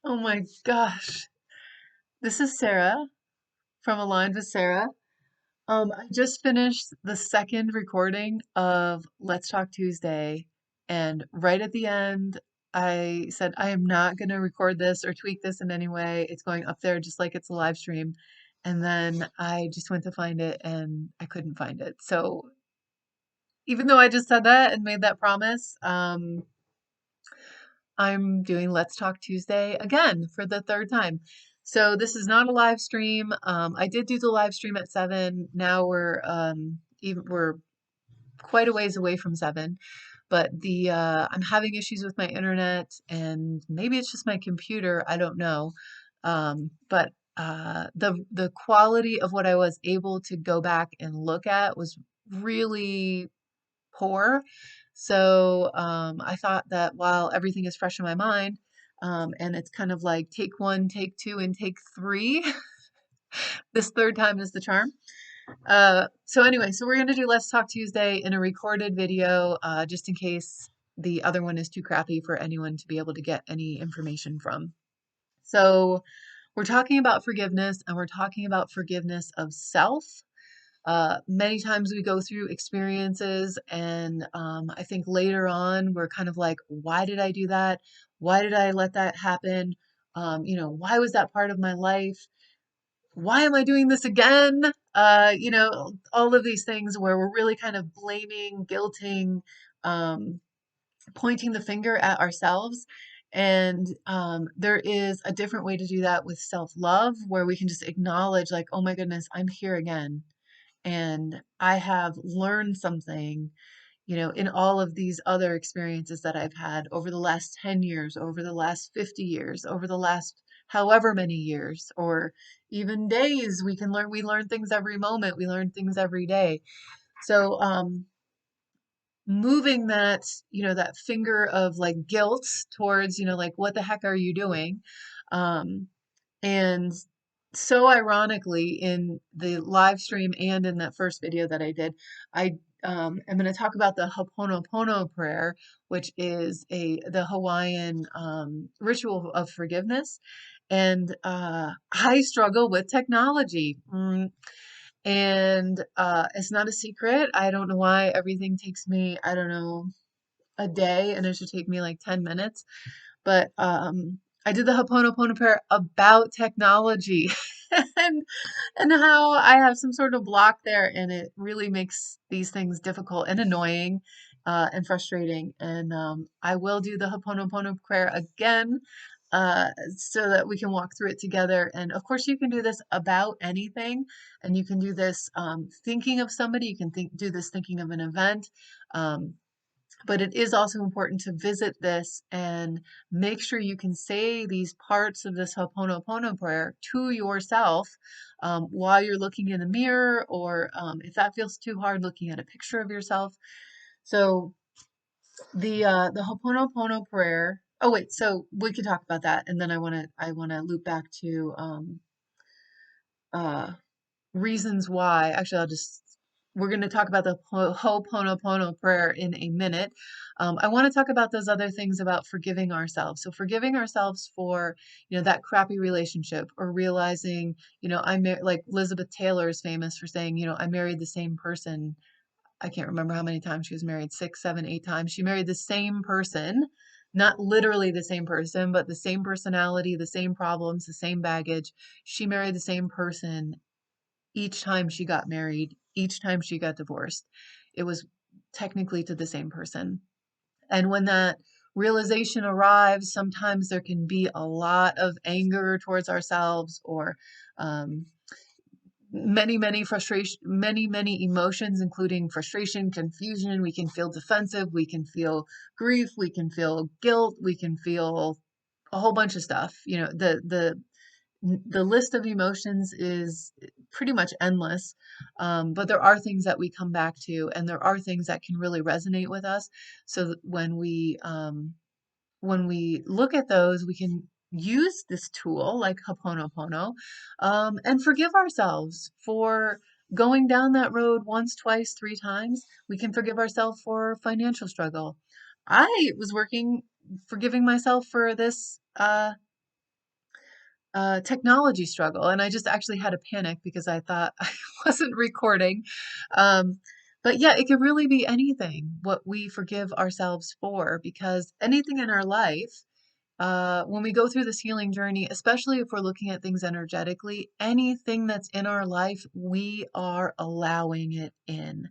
Oh my gosh. This is Sarah from Aligned with Sarah. I just finished the second recording of Let's Talk Tuesday, and right at the end, I said, I am not going to record this or tweak this in any way. It's going up there just like it's a live stream. And then I just went to find it and I couldn't find it. So even though I just said that and made that promise, I'm doing Let's Talk Tuesday again for the third time. So this is not a live stream. I did do the live stream at 7. Now we're quite a ways away from 7, but the I'm having issues with my internet and maybe it's just my computer. I don't know. But the quality of what I was able to go back and look at was really poor. So I thought that while everything is fresh in my mind, and it's kind of like take one, take two, and take three, this third time is the charm. So anyway, so we're going to do Let's Talk Tuesday in a recorded video, just in case the other one is too crappy for anyone to be able to get any information from. So we're talking about forgiveness, and we're talking about forgiveness of self. Many times we go through experiences, and I think later on we're kind of like, why did I do that? Why did I let that happen? Why was that part of my life? Why am I doing this again? All of these things where we're really kind of blaming, guilting, um, pointing the finger at ourselves. And there is a different way to do that with self-love, where we can just acknowledge, like, oh my goodness, I'm here again and I have learned something, in all of these other experiences that I've had over the last 10 years, over the last 50 years, over the last however many years, or even days. We learn things every moment, we learn things every day. So, moving that finger of like guilt towards, like, what the heck are you doing? Um, and so ironically, in the live stream and in that first video that I did, I am going to talk about the Ho'oponopono prayer, which is the Hawaiian ritual of forgiveness. And I struggle with technology. And it's not a secret. I don't know why everything takes me, I don't know, a day, and it should take me like 10 minutes. But I did the Ho'oponopono prayer about technology and and how I have some sort of block there, and it really makes these things difficult and annoying and frustrating. And I will do the Ho'oponopono prayer again so that we can walk through it together. And of course, you can do this about anything, and you can do this thinking of somebody. You can do this thinking of an event. Um, but it is also important to visit this and make sure you can say these parts of this Ho'oponopono prayer to yourself while you're looking in the mirror, or if that feels too hard, looking at a picture of yourself. So the Ho'oponopono prayer. Oh wait, so we could talk about that, and then I wanna loop back to uh, reasons why. Actually, we're going to talk about the Ho'oponopono prayer in a minute. I want to talk about those other things about forgiving ourselves. So forgiving ourselves for, that crappy relationship, or realizing, like Elizabeth Taylor is famous for saying, I married the same person. I can't remember how many times she was married, 6, 7, 8 times. She married the same person, not literally the same person, but the same personality, the same problems, the same baggage. She married the same person each time she got married, each time she got divorced. It was technically to the same person. And when that realization arrives, sometimes there can be a lot of anger towards ourselves, or um, many frustration, many emotions, including frustration, confusion. We can feel defensive, we can feel grief, we can feel guilt, we can feel a whole bunch of stuff. The list of emotions is pretty much endless, but there are things that we come back to, and there are things that can really resonate with us. So that when we look at those, we can use this tool like Ho'oponopono, and forgive ourselves for going down that road once, twice, 3 times. We can forgive ourselves for financial struggle. I was forgiving myself for this. technology struggle. And I just actually had a panic because I thought I wasn't recording. Um, but yeah, it could really be anything what we forgive ourselves for, because anything in our life, when we go through this healing journey, especially if we're looking at things energetically, anything that's in our life, we are allowing it in.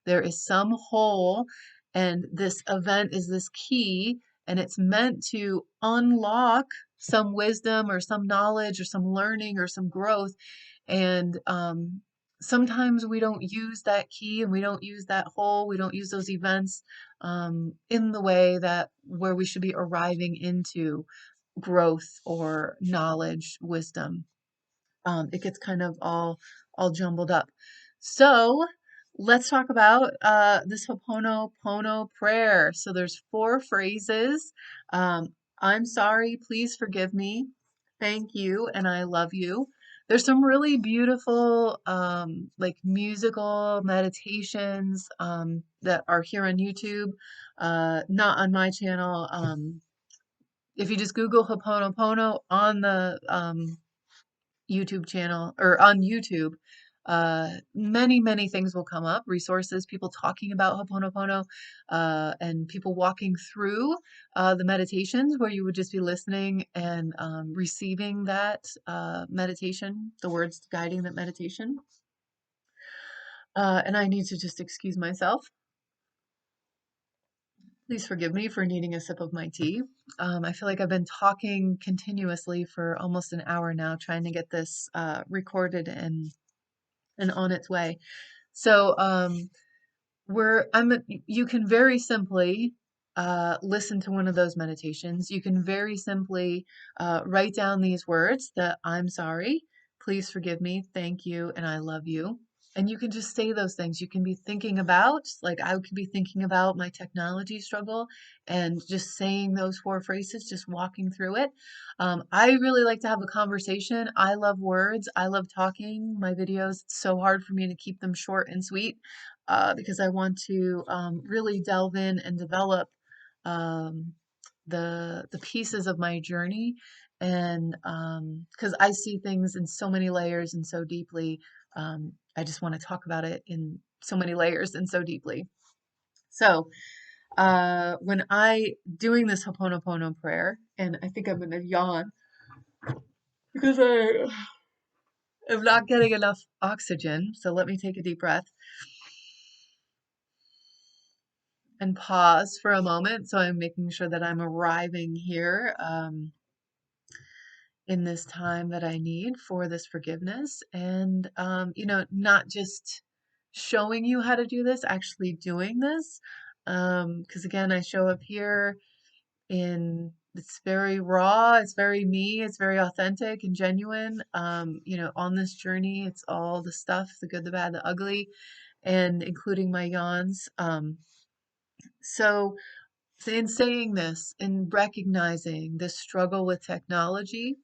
There is some hole, and this event is this key, and it's meant to unlock some wisdom or some knowledge or some learning or some growth. And sometimes we don't use that key and we don't use that hole, we don't use those events in the way that where we should be arriving into growth or knowledge, wisdom. It gets kind of all jumbled up. So let's talk about this Ho'oponopono prayer. So there's four phrases. Um, I'm sorry, please forgive me, thank you, and I love you. There's some really beautiful like musical meditations that are here on YouTube, not on my channel. If you just Google Ho'oponopono on the YouTube channel or on YouTube, many things will come up, resources, people talking about Ho'oponopono, and people walking through the meditations where you would just be listening and receiving that meditation, the words guiding that meditation. And I need to just excuse myself. Please forgive me for needing a sip of my tea. I feel like I've been talking continuously for almost an hour now, trying to get this recorded and on its way. So you can very simply listen to one of those meditations. You can very simply write down these words that I'm sorry, please forgive me, thank you, and I love you. And you can just say those things. You can be thinking about, like I could be thinking about my technology struggle and just saying those four phrases, just walking through it. I really like to have a conversation. I love words. I love talking. My videos, it's so hard for me to keep them short and sweet because I want to really delve in and develop um, the pieces of my journey, and because I see things in so many layers and so deeply, I just want to talk about it in so many layers and so deeply. So when I doing this Ho'oponopono prayer, and I think I'm gonna yawn because I am not getting enough oxygen. So let me take a deep breath and pause for a moment. So I'm making sure that I'm arriving here in this time that I need for this forgiveness. And, not just showing you how to do this, actually doing this. Because again, I show up here it's very raw, it's very me, it's very authentic and genuine. On this journey, it's all the stuff, the good, the bad, the ugly, and including my yawns. So in saying this, in recognizing this struggle with technology,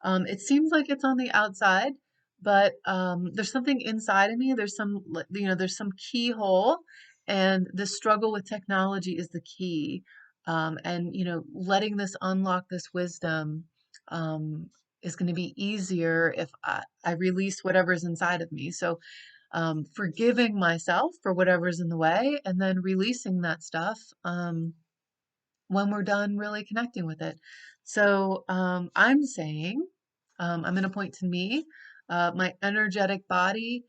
it seems like it's on the outside, but there's something inside of me. There's some keyhole, and the struggle with technology is the key. And letting this unlock this wisdom is going to be easier if I release whatever's inside of me. So forgiving myself for whatever's in the way, and then releasing that stuff. When we're done really connecting with it. So I'm saying, I'm going to point to me. My energetic body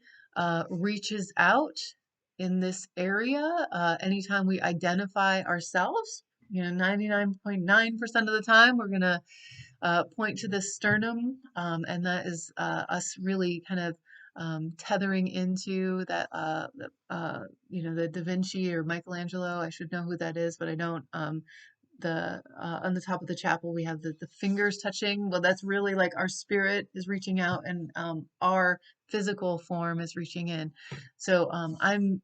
reaches out in this area anytime we identify ourselves. 99.9% of the time, we're going to point to the sternum, and that is us really kind of tethering into that, the Da Vinci or Michelangelo. I should know who that is, but I don't. The On the top of the chapel, we have the fingers touching. Well, that's really like our spirit is reaching out, and our physical form is reaching in. So I'm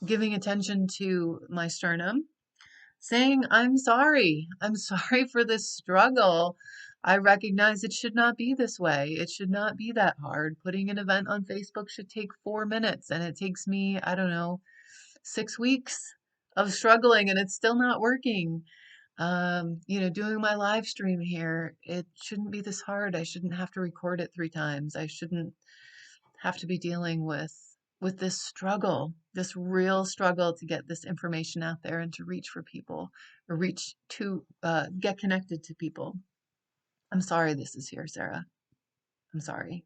giving attention to my sternum, saying, I'm sorry. I'm sorry for this struggle. I recognize it should not be this way. It should not be that hard. Putting an event on Facebook should take 4 minutes, and it takes me, I don't know, 6 weeks of struggling, and it's still not working. Doing my live stream here, it shouldn't be this hard. I shouldn't have to record it 3 times. I shouldn't have to be dealing with this struggle, this real struggle to get this information out there and to reach for people or reach to get connected to people. I'm sorry this is here, Sarah. I'm sorry.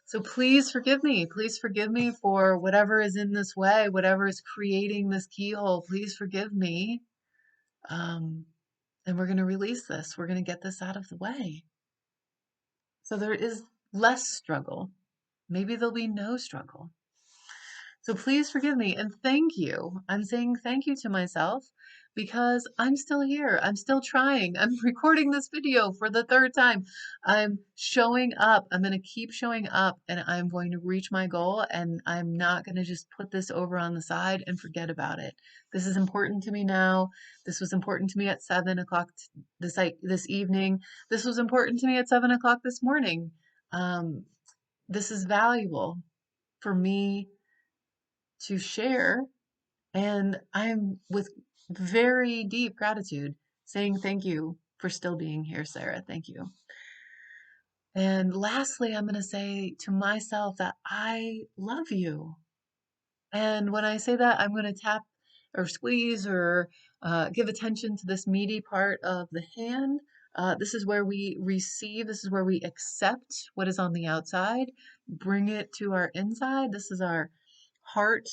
So please forgive me. Please forgive me for whatever is in this way, whatever is creating this keyhole. Please forgive me. Um, and we're going to release this. We're going to get this out of the way. So there is less struggle. Maybe there'll be no struggle. So please forgive me and thank you. I'm saying thank you to myself because I'm still here. I'm still trying. I'm recording this video for the 3rd time. I'm showing up. I'm going to keep showing up and I'm going to reach my goal, and I'm not going to just put this over on the side and forget about it. This is important to me now. This was important to me at 7 o'clock this evening. This was important to me at 7 o'clock this morning. This is valuable for me to share. And I'm with very deep gratitude saying thank you for still being here, Sarah. Thank you. And lastly, I'm going to say to myself that I love you. And when I say that, I'm going to tap or squeeze or give attention to this meaty part of the hand. This is where we receive, this is where we accept what is on the outside, bring it to our inside. This is our heart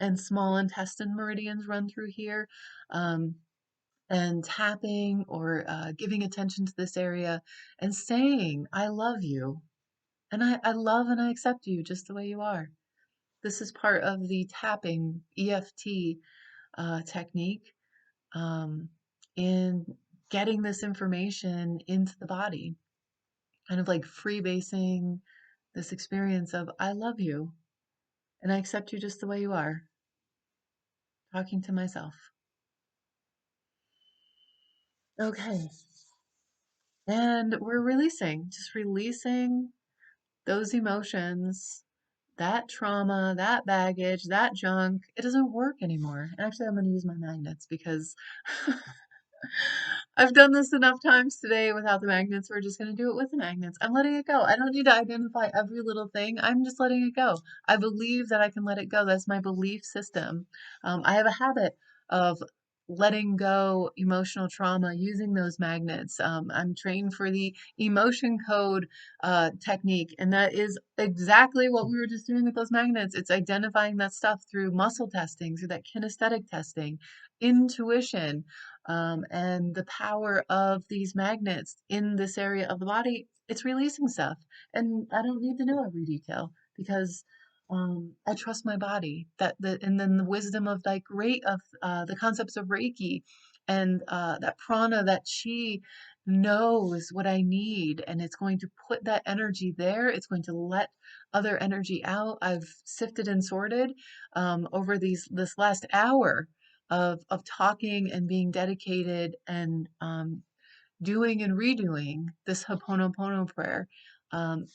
and small intestine meridians run through here. And tapping or giving attention to this area and saying, I love you. And I love and I accept you just the way you are. This is part of the tapping EFT technique in getting this information into the body, kind of like freebasing this experience of I love you and I accept you just the way you are, talking to myself. Okay. And we're releasing, just releasing those emotions, that trauma, that baggage, that junk. It doesn't work anymore. Actually, I'm going to use my magnets because I've done this enough times today without the magnets. We're just going to do it with the magnets. I'm letting it go. I don't need to identify every little thing. I'm just letting it go. I believe that I can let it go. That's my belief system. I have a habit of letting go emotional trauma using those magnets. I'm trained for the emotion code technique, and that is exactly what we were just doing with those magnets. It's identifying that stuff through muscle testing, through that kinesthetic testing, intuition, and the power of these magnets in this area of the body. It's releasing stuff, and I don't need to know every detail because I trust my body. And then the wisdom of like of the concepts of Reiki and that prana, that chi knows what I need, and it's going to put that energy there. It's going to let other energy out. I've sifted and sorted over this last hour of talking and being dedicated and doing and redoing this Ho'oponopono prayer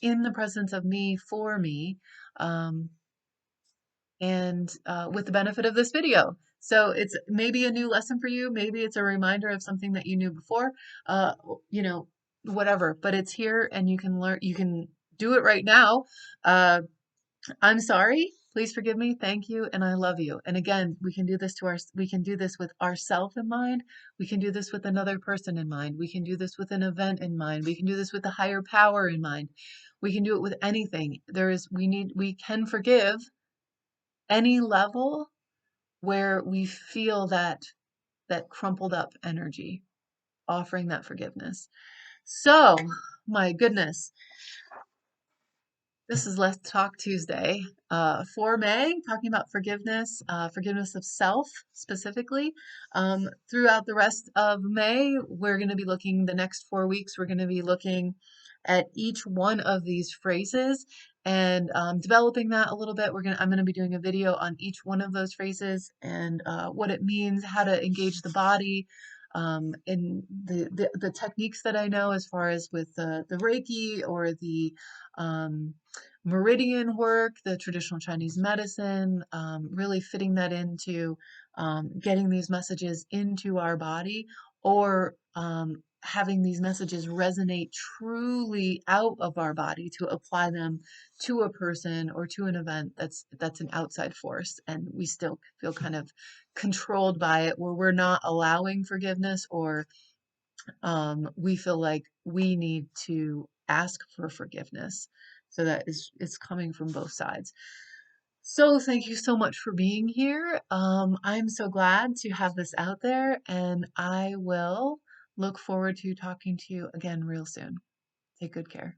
in the presence of me, for me, um, and with the benefit of this video. So it's maybe a new lesson for you. Maybe it's a reminder of something that you knew before, uh, you know, whatever, but it's here and you can learn, you can do it right now. I'm sorry. Please forgive me. Thank you. And I love you. And again, we can do this with ourself in mind. We can do this with another person in mind. We can do this with an event in mind. We can do this with a higher power in mind. We can do it with anything. We can forgive any level where we feel that crumpled up energy, offering that forgiveness. So, my goodness. This is Let's Talk Tuesday for May, talking about forgiveness, forgiveness of self specifically. Throughout the rest of May, we're going to be looking, the next 4 weeks, we're going to be looking at each one of these phrases and developing that a little bit. I'm going to be doing a video on each one of those phrases and what it means, how to engage the body, in the techniques that I know as far as with the Reiki or the meridian work, the traditional Chinese medicine, really fitting that into getting these messages into our body, or having these messages resonate truly out of our body to apply them to a person or to an event that's an outside force, and we still feel kind of controlled by it, where we're not allowing forgiveness, or we feel like we need to ask for forgiveness. So that is, it's coming from both sides. So thank you so much for being here. I'm so glad to have this out there, and I will look forward to talking to you again real soon. Take good care.